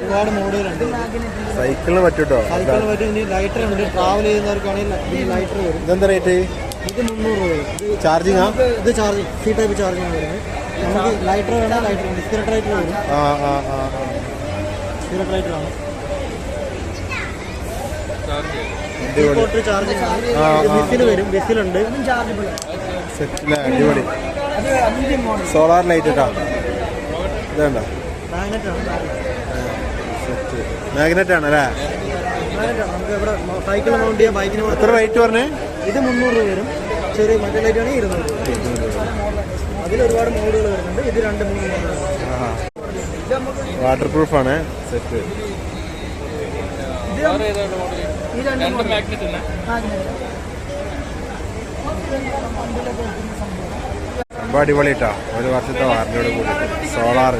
ഒരുപാട് മോഡലുണ്ട്. സൈക്കിളിന് പറ്റൂട്ടോ. സൈക്കിളിന് പറ്റും. ഇനി ലൈറ്റർ ഉണ്ട്. ട്രാവൽ ചെയ്യുന്നവർക്കാണെങ്കിൽ ലൈറ്റർ വരും. ഇതെന്താ റേറ്റ്? ഇത് 300 രൂപ വരും. ചാർജിങ്ങാ? ഇത് ചാർജിങ് സി ടൈപ്പ് ചാർജിങ് വരുന്നത്. നമുക്ക് ലൈറ്റർ വേണം. ലൈറ്റർ ഉണ്ട്. സ്പിരിറ്റ് ലൈറ്റർ വരും. സ്പിരിറ്റ് ലൈറ്ററാണ്. ചാർജിങ് ബിസിൽ വരും. ബിസിലുണ്ട്. അടിപൊളി സോളാർ ലൈറ്റ് ഇട്ടാ. ഇതുണ്ടോ? മാഗ്നറ്റ് ആണ് അല്ലേ? നമുക്ക് ഇവിടെ സൈക്കിൾ മൗണ്ട് ചെയ്യാൻ ബൈക്കിന്. എത്ര റേറ്റ് പറഞ്ഞേ? ഇത് 300 രൂപ വരും. ചെറിയ മറ്റേ ലൈറ്റ് ആണെങ്കിൽ 200 രൂപ. അതിൽ ഒരുപാട് മോഡുകൾ വരുന്നുണ്ട്. ഇത് 2-3 മോഡലുകൾ. വാട്ടർ പ്രൂഫാണ് സെറ്റ്. സംഭവം അടിപൊളി കേട്ടോ. 1 വർഷത്തെ വാറന്റിയോട് കൂടി സോളാർ.